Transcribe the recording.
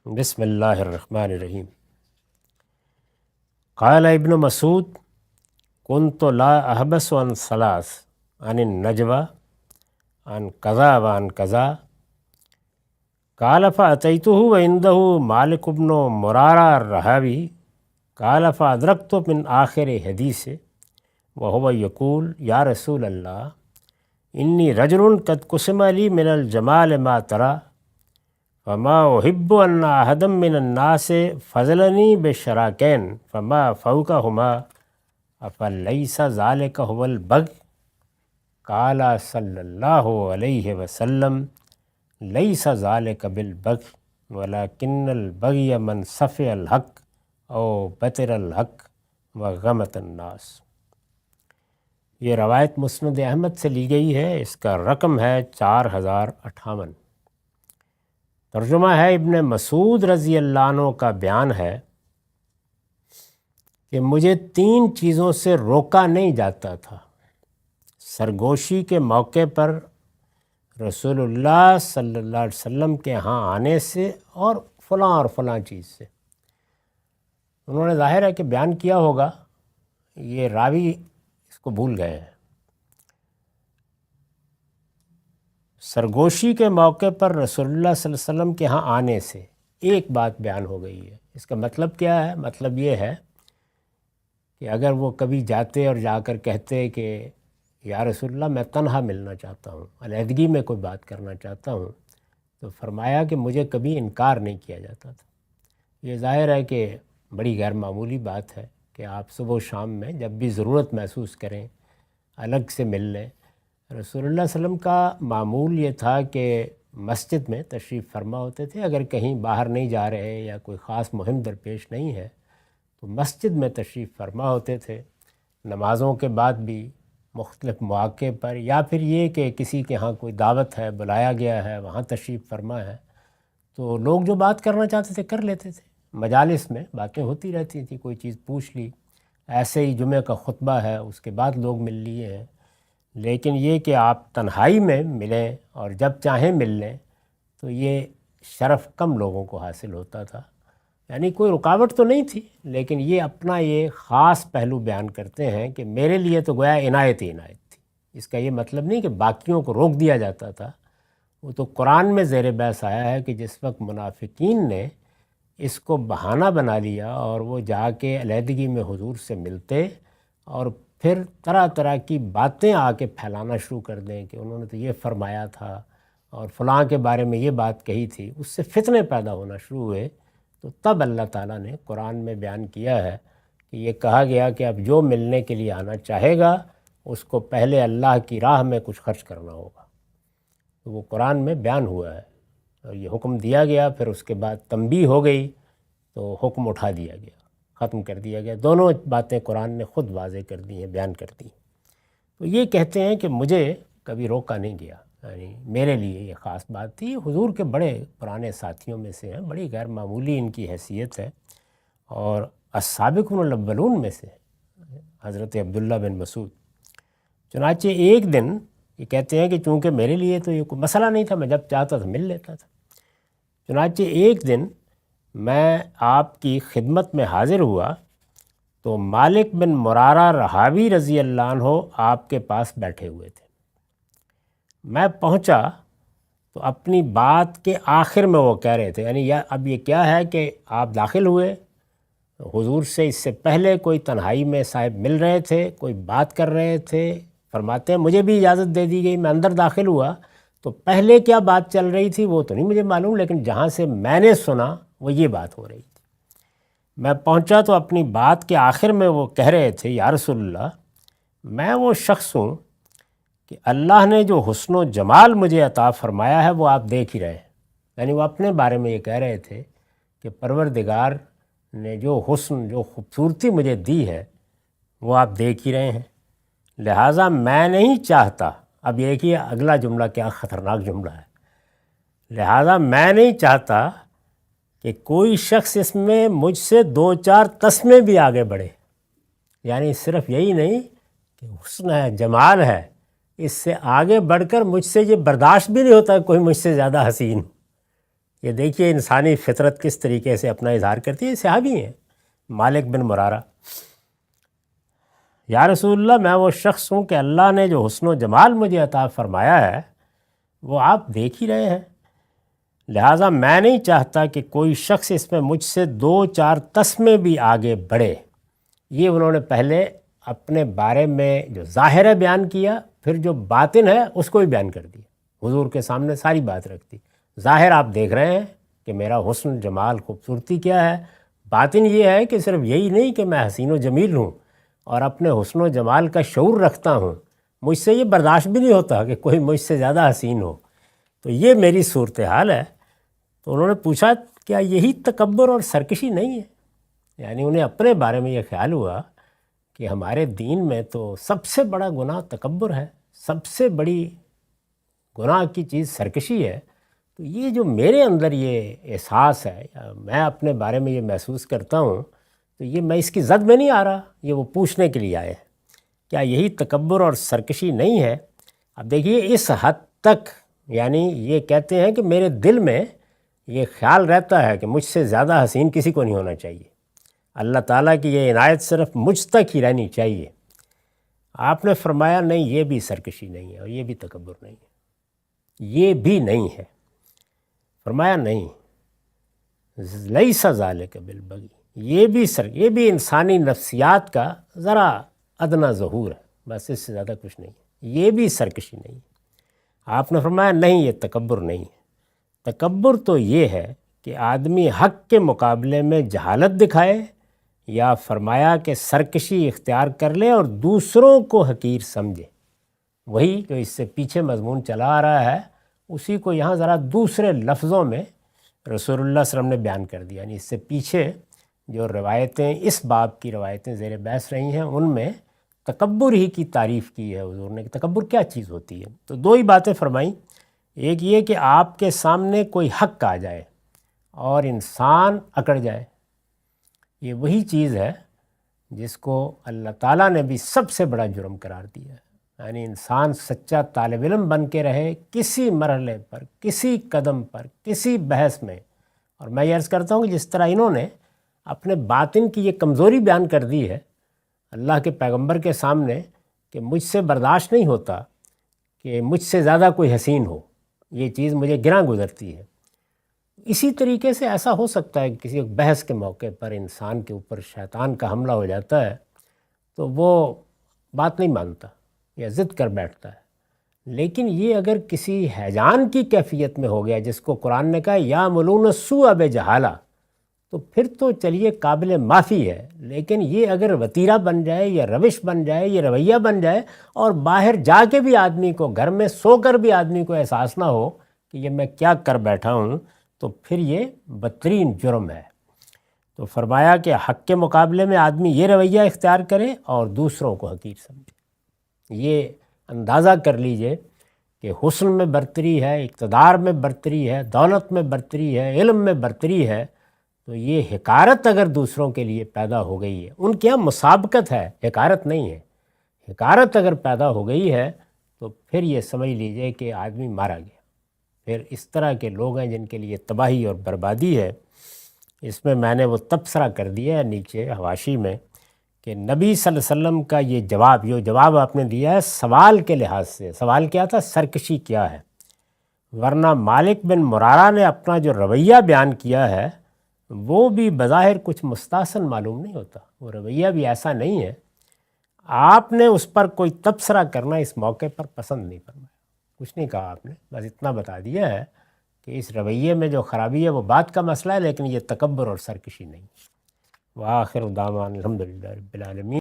بسم اللہ الرحمن الرحیم۔ قال ابن مسعود كنت لا احبس عن ثلاث عن النجوى عن كذا وعن كذا قال فأتيته وعنده مالك بن مرارة الرهابي قال فأدركت من آخر حديثه وهو يقول يا رسول الله إني رجل قد قسم لي من الجمال ما ترى فما أحب أن أحدا من الناس فضلني بشراكين فما فوقهما أفليس ذلك هو البغي قال صلى الله عليه وسلم ليس ذلك بالبغي ولكن البغي من صفي الحق أو بطر الحق وغمط الناس۔ یہ روایت مسند احمد سے لی گئی ہے، اس کا رقم ہے 4058۔ ترجمہ ہے ابن مسعود رضی اللہ عنہ کا بیان ہے کہ مجھے 3 چیزوں سے روکا نہیں جاتا تھا، سرگوشی کے موقع پر رسول اللہ صلی اللہ علیہ وسلم کے ہاں آنے سے اور فلاں چیز سے۔ انہوں نے ظاہر ہے کہ بیان کیا ہوگا، یہ راوی اس کو بھول گئے ہیں۔ سرگوشی کے موقع پر رسول اللہ صلی اللہ علیہ وسلم کے ہاں آنے سے ایک بات بیان ہو گئی ہے۔ اس کا مطلب کیا ہے؟ مطلب یہ ہے کہ اگر وہ کبھی جاتے اور جا کر کہتے کہ یا رسول اللہ میں تنہا ملنا چاہتا ہوں، علیحدگی میں کوئی بات کرنا چاہتا ہوں، تو فرمایا کہ مجھے کبھی انکار نہیں کیا جاتا تھا۔ یہ ظاہر ہے کہ بڑی غیر معمولی بات ہے کہ آپ صبح و شام میں جب بھی ضرورت محسوس کریں الگ سے مل لیں۔ رسول اللہ صلی اللہ علیہ وسلم کا معمول یہ تھا کہ مسجد میں تشریف فرما ہوتے تھے، اگر کہیں باہر نہیں جا رہے یا کوئی خاص مہم درپیش نہیں ہے تو مسجد میں تشریف فرما ہوتے تھے، نمازوں کے بعد بھی، مختلف مواقع پر، یا پھر یہ کہ کسی کے ہاں کوئی دعوت ہے، بلایا گیا ہے، وہاں تشریف فرما ہے تو لوگ جو بات کرنا چاہتے تھے کر لیتے تھے۔ مجالس میں باتیں ہوتی رہتی تھیں، کوئی چیز پوچھ لی، ایسے ہی جمعہ کا خطبہ ہے اس کے بعد لوگ مل لیے ہیں۔ لیکن یہ کہ آپ تنہائی میں ملیں اور جب چاہیں مل لیں تو یہ شرف کم لوگوں کو حاصل ہوتا تھا، یعنی کوئی رکاوٹ تو نہیں تھی، لیکن یہ اپنا یہ خاص پہلو بیان کرتے ہیں کہ میرے لیے تو گویا عنایت ہی عنایت تھی۔ اس کا یہ مطلب نہیں کہ باقیوں کو روک دیا جاتا تھا، وہ تو قرآن میں زیر بحث آیا ہے کہ جس وقت منافقین نے اس کو بہانہ بنا لیا اور وہ جا کے علیحدگی میں حضور سے ملتے اور پھر طرح طرح کی باتیں آ کے پھیلانا شروع کر دیں کہ انہوں نے تو یہ فرمایا تھا اور فلاں کے بارے میں یہ بات کہی تھی، اس سے فتنے پیدا ہونا شروع ہوئے، تو تب اللہ تعالیٰ نے قرآن میں بیان کیا ہے کہ یہ کہا گیا کہ اب جو ملنے کے لیے آنا چاہے گا اس کو پہلے اللہ کی راہ میں کچھ خرچ کرنا ہوگا۔ تو وہ قرآن میں بیان ہوا ہے اور یہ حکم دیا گیا، پھر اس کے بعد تنبیہ ہو گئی تو حکم اٹھا دیا گیا، ختم کر دیا گیا۔ دونوں باتیں قرآن نے خود واضح کر دی ہیں، بیان کر دی ہیں۔ تو یہ کہتے ہیں کہ مجھے کبھی روکا نہیں گیا، یعنی میرے لیے یہ خاص بات تھی۔ حضور کے بڑے پرانے ساتھیوں میں سے ہیں، بڑی غیر معمولی ان کی حیثیت ہے اور السابقون الاولون میں سے حضرت عبداللہ بن مسعود۔ چنانچہ ایک دن یہ کہتے ہیں کہ چونکہ میرے لیے تو یہ کوئی مسئلہ نہیں تھا، میں جب چاہتا تھا مل لیتا تھا۔ چنانچہ ایک دن میں آپ کی خدمت میں حاضر ہوا تو مالک بن مرارہ رہاوی رضی اللہ عنہ آپ کے پاس بیٹھے ہوئے تھے۔ میں پہنچا تو اپنی بات کے آخر میں وہ کہہ رہے تھے، یعنی اب یہ کیا ہے کہ آپ داخل ہوئے، حضور سے اس سے پہلے کوئی تنہائی میں صاحب مل رہے تھے، کوئی بات کر رہے تھے، فرماتے ہیں مجھے بھی اجازت دے دی گئی، میں اندر داخل ہوا تو پہلے کیا بات چل رہی تھی وہ تو نہیں مجھے معلوم، لیکن جہاں سے میں نے سنا وہ یہ بات ہو رہی تھی۔ میں پہنچا تو اپنی بات کے آخر میں وہ کہہ رہے تھے یا رسول اللہ میں وہ شخص ہوں کہ اللہ نے جو حسن و جمال مجھے عطا فرمایا ہے وہ آپ دیکھ ہی رہے ہیں، یعنی وہ اپنے بارے میں یہ کہہ رہے تھے کہ پروردگار نے جو حسن، جو خوبصورتی مجھے دی ہے وہ آپ دیکھ ہی رہے ہیں، لہٰذا میں نہیں چاہتا، اب یہ کہ اگلا جملہ کیا خطرناک جملہ ہے، لہٰذا میں نہیں چاہتا کہ کوئی شخص اس میں مجھ سے 2-4 تسمے بھی آگے بڑھے، یعنی صرف یہی نہیں کہ حسن ہے، جمال ہے، اس سے آگے بڑھ کر مجھ سے یہ برداشت بھی نہیں ہوتا کہ کوئی مجھ سے زیادہ حسین، یہ دیکھیے انسانی فطرت کس طریقے سے اپنا اظہار کرتی ہے. صحابی ہیں مالک بن مرارہ. یا رسول اللہ میں وہ شخص ہوں کہ اللہ نے جو حسن و جمال مجھے عطا فرمایا ہے وہ آپ دیکھ ہی رہے ہیں، لہٰذا میں نہیں چاہتا کہ کوئی شخص اس میں مجھ سے 2-4 تسمے بھی آگے بڑھے. یہ انہوں نے پہلے اپنے بارے میں جو ظاہر ہے بیان کیا، پھر جو باطن ہے اس کو بھی بیان کر دیا. حضور کے سامنے ساری بات رکھتی. ظاہر آپ دیکھ رہے ہیں کہ میرا حسن جمال خوبصورتی کیا ہے، باطن یہ ہے کہ صرف یہی نہیں کہ میں حسین و جمیل ہوں اور اپنے حسن و جمال کا شعور رکھتا ہوں، مجھ سے یہ برداشت بھی نہیں ہوتا کہ کوئی مجھ سے زیادہ حسین ہو. تو یہ میری صورتحال ہے. تو انہوں نے پوچھا کیا یہی تکبر اور سرکشی نہیں ہے؟ یعنی انہیں اپنے بارے میں یہ خیال ہوا کہ ہمارے دین میں تو سب سے بڑا گناہ تکبر ہے، سب سے بڑی گناہ کی چیز سرکشی ہے. تو یہ جو میرے اندر یہ احساس ہے یا میں اپنے بارے میں یہ محسوس کرتا ہوں، تو یہ میں اس کی زد میں نہیں آ رہا. یہ وہ پوچھنے کے لیے آئے کیا یہی تکبر اور سرکشی نہیں ہے؟ اب دیکھیے اس حد تک یعنی یہ کہتے ہیں کہ میرے دل میں یہ خیال رہتا ہے کہ مجھ سے زیادہ حسین کسی کو نہیں ہونا چاہیے. اللہ تعالیٰ کی یہ عنایت صرف مجھ تک ہی رہنی چاہیے. آپ نے فرمایا نہیں، یہ بھی سرکشی نہیں ہے اور یہ بھی تکبر نہیں ہے، یہ بھی نہیں ہے. فرمایا نہیں، لیس ذالک بالبغی، یہ بھی انسانی نفسیات کا ذرا ادنا ظہور ہے، بس اس سے زیادہ کچھ نہیں ہے، یہ بھی سرکشی نہیں ہے. آپ نے فرمایا نہیں، یہ تکبر نہیں ہے. تکبر تو یہ ہے کہ آدمی حق کے مقابلے میں جہالت دکھائے، یا فرمایا کہ سرکشی اختیار کر لے اور دوسروں کو حقیر سمجھے. وہی جو اس سے پیچھے مضمون چلا آ رہا ہے اسی کو یہاں ذرا دوسرے لفظوں میں رسول اللہ صلی اللہ علیہ وسلم نے بیان کر دیا. یعنی اس سے پیچھے جو روایتیں، اس باب کی روایتیں زیر بحث رہی ہیں، ان میں تکبر ہی کی تعریف کی ہے حضور نے کہ تکبر کیا چیز ہوتی ہے. تو دو ہی باتیں فرمائیں. ایک یہ کہ آپ کے سامنے کوئی حق آ جائے اور انسان اکڑ جائے، یہ وہی چیز ہے جس کو اللہ تعالیٰ نے بھی سب سے بڑا جرم قرار دیا ہے. یعنی انسان سچا طالب علم بن کے رہے کسی مرحلے پر، کسی قدم پر، کسی بحث میں. اور میں یہ عرض کرتا ہوں کہ جس طرح انہوں نے اپنے باطن کی یہ کمزوری بیان کر دی ہے اللہ کے پیغمبر کے سامنے کہ مجھ سے برداشت نہیں ہوتا کہ مجھ سے زیادہ کوئی حسین ہو، یہ چیز مجھے گراں گزرتی ہے. اسی طریقے سے ایسا ہو سکتا ہے کہ کسی بحث کے موقع پر انسان کے اوپر شیطان کا حملہ ہو جاتا ہے تو وہ بات نہیں مانتا یا ضد کر بیٹھتا ہے. لیکن یہ اگر کسی ہیجان کی کیفیت میں ہو گیا جس کو قرآن نے کہا یا ملون السوء بجہالہ، تو پھر تو چلیے قابل معافی ہے. لیکن یہ اگر وتیرہ بن جائے یا روش بن جائے یا رویہ بن جائے اور باہر جا کے بھی آدمی کو، گھر میں سو کر بھی آدمی کو احساس نہ ہو کہ یہ میں کیا کر بیٹھا ہوں، تو پھر یہ بدترین جرم ہے. تو فرمایا کہ حق کے مقابلے میں آدمی یہ رویہ اختیار کرے اور دوسروں کو حقیر سمجھے. یہ اندازہ کر لیجئے کہ حسن میں برتری ہے، اقتدار میں برتری ہے، دولت میں برتری ہے، علم میں برتری ہے، تو یہ حقارت اگر دوسروں کے لیے پیدا ہو گئی ہے، ان کے یہاں مسابقت ہے، حقارت نہیں ہے، حقارت اگر پیدا ہو گئی ہے تو پھر یہ سمجھ لیجئے کہ آدمی مارا گیا. پھر اس طرح کے لوگ ہیں جن کے لیے تباہی اور بربادی ہے. اس میں نے وہ تبصرہ کر دیا ہے نیچے حواشی میں کہ نبی صلی اللہ علیہ وسلم کا یہ جواب آپ نے دیا ہے سوال کے لحاظ سے. سوال کیا تھا؟ سرکشی کیا ہے. ورنہ مالک بن مرارہ نے اپنا جو رویہ بیان کیا ہے وہ بھی بظاہر کچھ مستحسن معلوم نہیں ہوتا، وہ رویہ بھی ایسا نہیں ہے. آپ نے اس پر کوئی تبصرہ کرنا اس موقع پر پسند نہیں فرمایا، کچھ نہیں کہا آپ نے، بس اتنا بتا دیا ہے کہ اس رویے میں جو خرابی ہے وہ بات کا مسئلہ ہے، لیکن یہ تکبر اور سرکشی نہیں. وآخر دعوانا الحمدللہ رب العالمین.